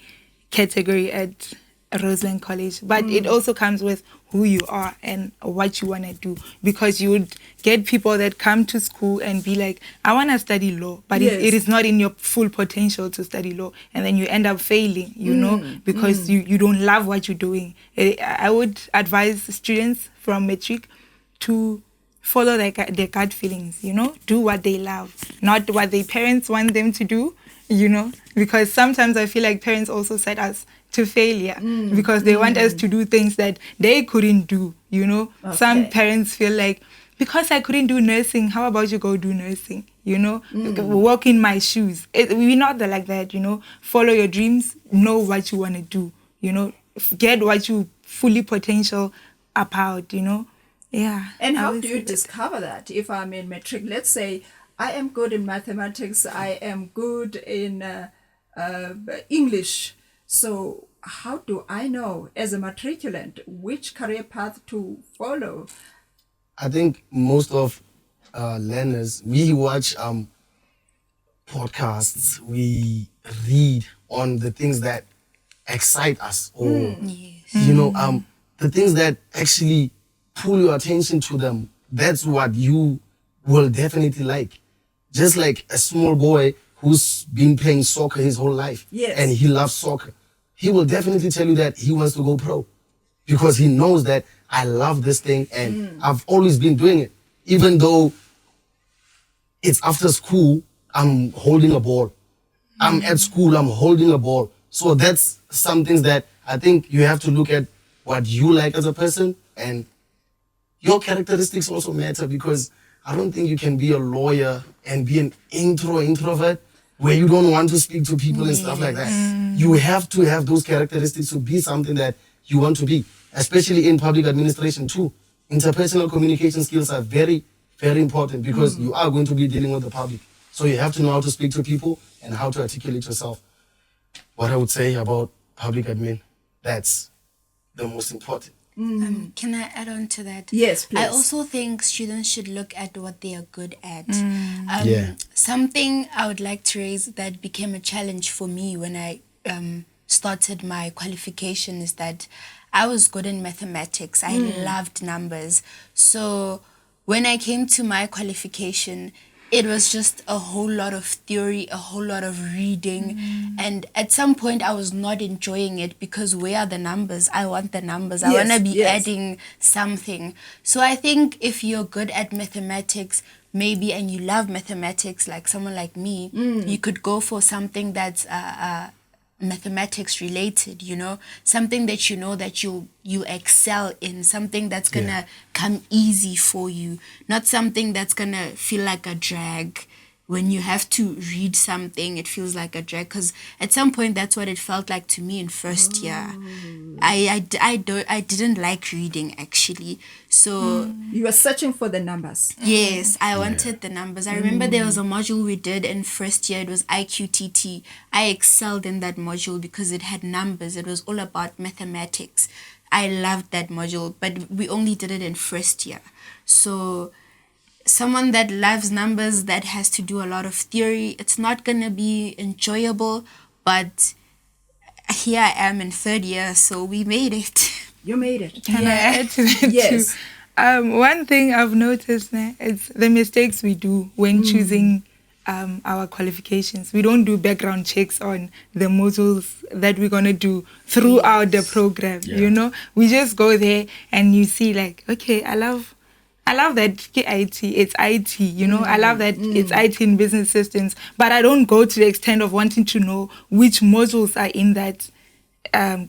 category at Rosebank College. But it also comes with who you are and what you want to do, because you would get people that come to school and be like, I want to study law, but it is not in your full potential to study law, and then you end up failing, you know, because you don't love what you're doing. I would advise students from matric to follow their gut feelings, you know, do what they love, not what their parents want them to do, you know, because sometimes I feel like parents also set us to failure because they want us to do things that they couldn't do, you know. Okay. Some parents feel like, because I couldn't do nursing, how about you go do nursing, you know, walk in my shoes. We're not like that, you know. Follow your dreams, know what you want to do, you know, get what you fully potential about, you know. Yeah. And I how would do say you that. discover that? If I'm in matric, let's say I am good in mathematics, I am good in English. So how do I know as a matriculant which career path to follow? I think most of learners, we watch podcasts, we read on the things that excite us, or you know, the things that actually pull your attention to them. That's what you will definitely like. Just like a small boy who's been playing soccer his whole life, and he loves soccer, he will definitely tell you that he wants to go pro, because he knows that I love this thing and I've always been doing it. Even though it's after school, I'm holding a ball. I'm at school, I'm holding a ball. So that's some things that I think you have to look at what you like as a person, and your characteristics also matter, because I don't think you can be a lawyer and be an introvert where you don't want to speak to people and stuff like that. You have to have those characteristics to be something that you want to be, especially in public administration too. Interpersonal communication skills are very, very important, because you are going to be dealing with the public. So you have to know how to speak to people and how to articulate yourself. What I would say about public admin, that's the most important. Can I add on to that? Yes, please. I also think students should look at what they are good at. Yeah. Something I would like to raise that became a challenge for me when I started my qualification is that I was good in mathematics. I loved numbers. So when I came to my qualification, it was just a whole lot of theory, a whole lot of reading. And at some point, I was not enjoying it, because where are the numbers? I want the numbers. I want to be adding something. So I think if you're good at mathematics, maybe, and you love mathematics, like someone like me, you could go for something that's mathematics related, you know, something that you know that you excel in, something that's gonna come easy for you, not something that's gonna feel like a drag. When you have to read something, it feels like a drag, because at some point that's what it felt like to me in first year. I didn't like reading, actually. So You were searching for the numbers. yes, I wanted the numbers. I remember there was a module we did in first year. It was IQTT. I excelled in that module because it had numbers. It was all about mathematics. I loved that module, but we only did it in first year. So someone that loves numbers, that has to do a lot of theory, it's not going to be enjoyable. But here I am in third year, so we made it. You made it. Can I add to that Yes. too? One thing I've noticed is the mistakes we do when choosing our qualifications. We don't do background checks on the modules that we're going to do throughout the program, you know? We just go there and you see like, okay, I love that IT, it's IT, you know, I love that it's IT in business systems, but I don't go to the extent of wanting to know which modules are in that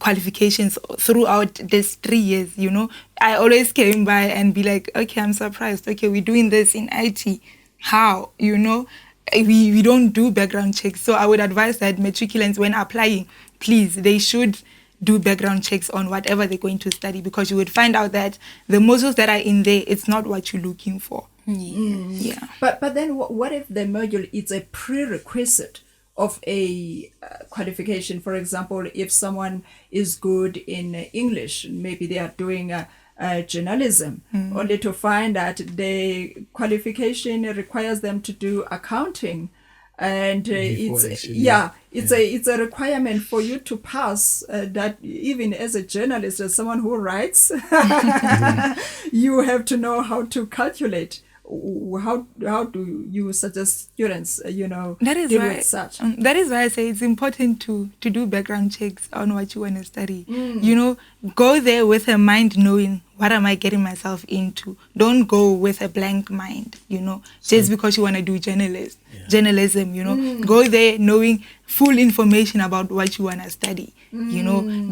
qualifications throughout this 3 years, you know. I always came by and be like, okay, I'm surprised. Okay, we're doing this in IT. How? You know, we don't do background checks. So I would advise that matriculants, when applying, please, they should do background checks on whatever they're going to study, because you would find out that the modules that are in there, it's not what you're looking for. Yeah. But then what if the module is a prerequisite of a qualification? For example, if someone is good in English, maybe they are doing journalism, only to find that the qualification requires them to do accounting. And Before, it's actually. it's a requirement for you to pass that even as a journalist, as someone who writes, you have to know how to calculate. How do you suggest students, That is deal why with such? that is why I say it's important to do background checks on what you want to study. Go there with a mind knowing what am I getting myself into. Don't go with a blank mind. Just because you want to do journalism. Go there knowing full information about what you want to study.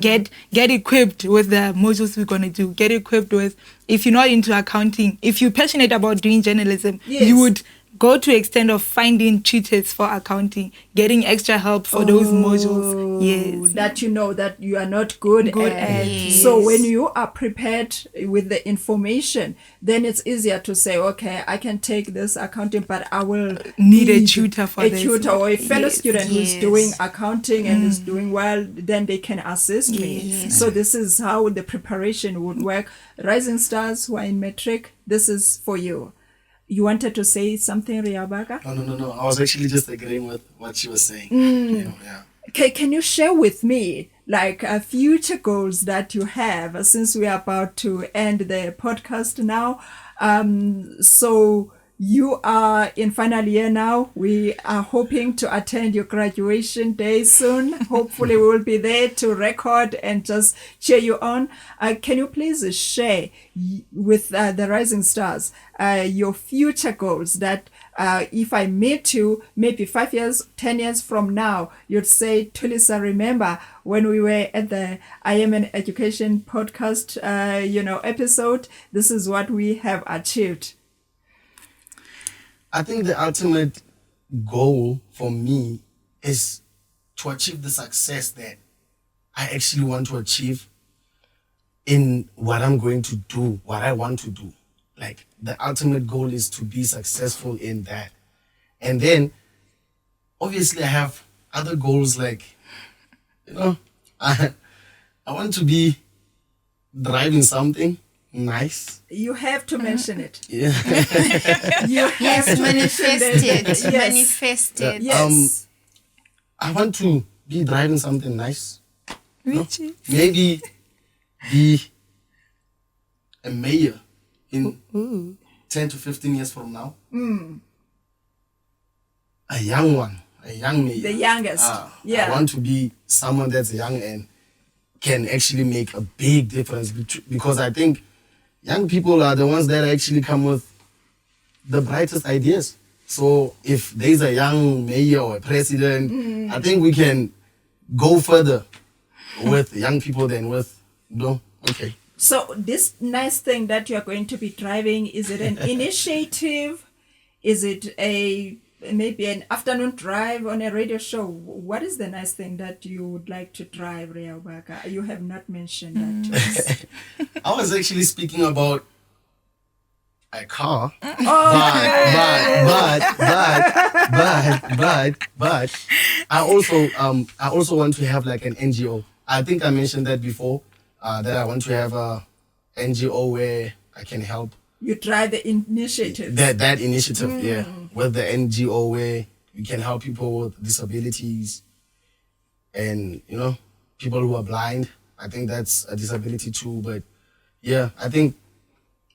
Get equipped with the modules we're going to do. Get equipped with, if you're not into accounting, if you're passionate about doing journalism, you would go to extent of finding tutors for accounting, getting extra help for those modules. Yes. That that you are not good at. Yes. So when you are prepared with the information, then it's easier to say, okay, I can take this accounting, but I will Need a tutor for this. A tutor or a fellow Yes. student who's Yes. doing accounting and is doing well, then they can assist me. Yes. So this is how the preparation would work. Rising stars who are in metric, this is for you. You wanted to say something, Riabaka? No. I was actually just agreeing with what she was saying. Yeah. Okay, can you share with me like future goals that you have since we are about to end the podcast now? So you are in final year now. We are hoping to attend your graduation day soon. Hopefully we will be there to record and just cheer you on. Can you please share with the Rising Stars your future goals that if I meet you maybe 5 years, 10 years from now, you'd say, Thulisa, remember when we were at the IIE Education podcast, episode, this is what we have achieved. I think the ultimate goal for me is to achieve the success that I actually want to achieve in what I'm going to do, what I want to do. Like, the ultimate goal is to be successful in that. And then, obviously, I have other goals like, I want to be driving something nice. You have to mention it. Yeah. You have Yes, to manifest mention it. Yes. Manifest it. Yes. I want to be driving something nice. Which is Maybe be a mayor in 10 to 15 years from now. A young one, a young mayor. The youngest. I Yeah. want to be someone that's young and can actually make a big difference because I think young people are the ones that actually come with the brightest ideas. So if there's a young mayor or a president, I think we can go further with young people than with, okay. So this nice thing that you're going to be driving, is it an initiative? Is it maybe an afternoon drive on a radio show? What is the nice thing that you would like to drive, Riabaka? You have not mentioned that to us. I was actually speaking about a car, but I also want to have like an NGO. I think I mentioned that before, that I want to have a NGO where I can help. You drive the initiative. That initiative, yeah, with the NGO where we can help people with disabilities and, people who are blind. I think that's a disability too, but yeah, I think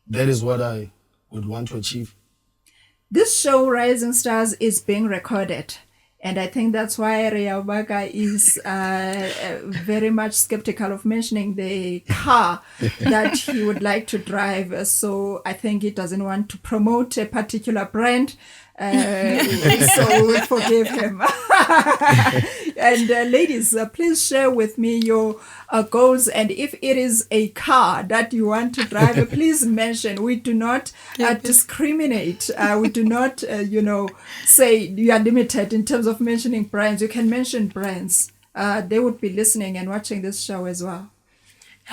that is what I would want to achieve. This show, Rising Stars, is being recorded. And I think that's why Riabaka is very much skeptical of mentioning the car that he would like to drive. So I think he doesn't want to promote a particular brand. So we'll forgive him. And ladies, please share with me your goals. And if it is a car that you want to drive, please mention. We do not discriminate. We do not, say you are limited in terms of mentioning brands. You can mention brands. They would be listening and watching this show as well.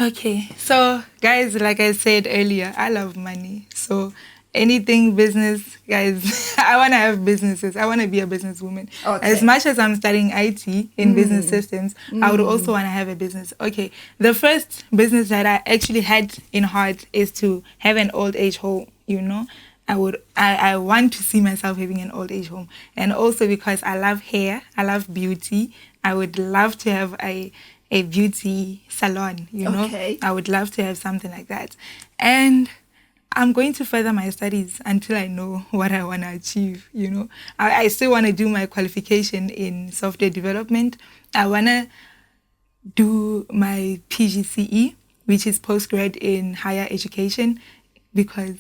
okay. So, guys, like I said earlier, I love money. So, anything business, guys, I want to have businesses. I want to be a businesswoman. Okay. As much as I'm studying IT in business systems, I would also want to have a business. Okay, the first business that I actually had in heart is to have an old age home, I want to see myself having an old age home. And also because I love hair, I love beauty, I would love to have a beauty salon, Okay. I would love to have something like that. And I'm going to further my studies until I know what I want to achieve, I still want to do my qualification in software development. I want to do my PGCE, which is postgrad in higher education, because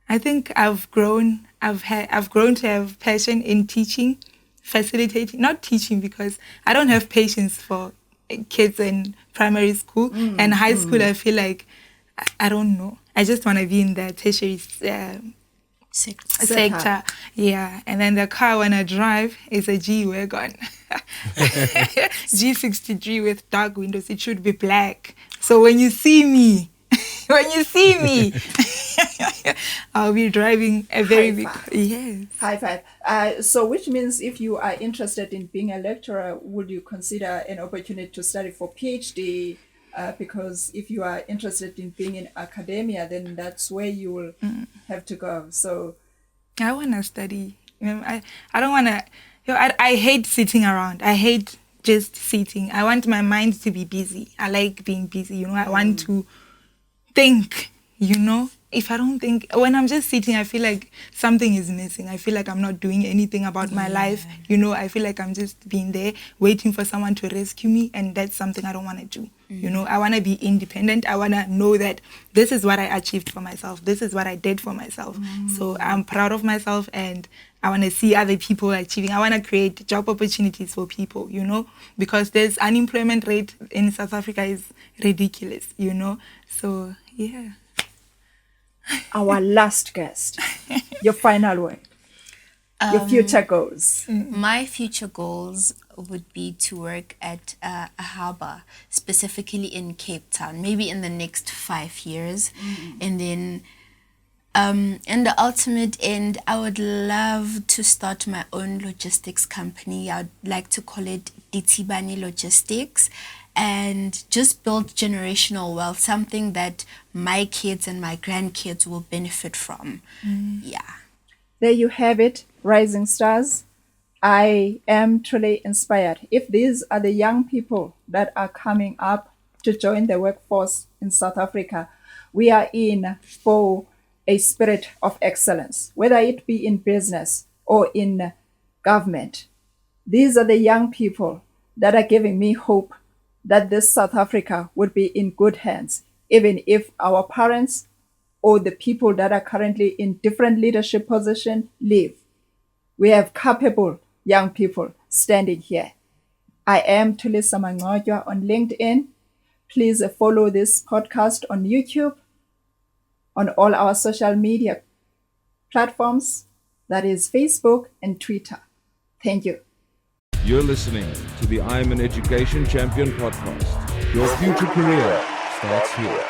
I think I've grown to have passion in teaching, facilitating, not teaching because I don't have patience for kids in primary school and high school. I feel like, I don't know. I just want to be in the tertiary sector. Yeah. And then the car I want to drive is a G-Wagon. G63 with dark windows. It should be black. So when you see me, I'll be driving a very big... Yes. High five. So which means if you are interested in being a lecturer, would you consider an opportunity to study for PhD? Because if you are interested in being in academia, then that's where you will have to go. So I want to study. I don't want to... I hate sitting around. I hate just sitting. I want my mind to be busy. I like being busy. I want to think, If I don't think, when I'm just sitting, I feel like something is missing. I feel like I'm not doing anything about my life. I feel like I'm just being there, waiting for someone to rescue me. And that's something I don't want to do. I want to be independent. I want to know that this is what I achieved for myself. This is what I did for myself. So I'm proud of myself and I want to see other people achieving. I want to create job opportunities for people, because there's unemployment rate in South Africa is ridiculous, So, yeah. Our last guest, your final word, your future goals. My future goals would be to work at a harbour, specifically in Cape Town, maybe in the next 5 years. And then in the ultimate end, I would love to start my own logistics company. I'd like to call it Ditibani Logistics, and just build generational wealth, something that my kids and my grandkids will benefit from. Yeah. There you have it, rising stars. I am truly inspired. If these are the young people that are coming up to join the workforce in South Africa, we are in for a spirit of excellence, whether it be in business or in government. These are the young people that are giving me hope that this South Africa would be in good hands, even if our parents or the people that are currently in different leadership positions leave. We have capable young people standing here. I am Thulisa Mangcotywa on LinkedIn. Please follow this podcast on YouTube, on all our social media platforms, that is Facebook and Twitter. Thank you. You're listening to the I'm an Education Champion podcast. Your future career starts here.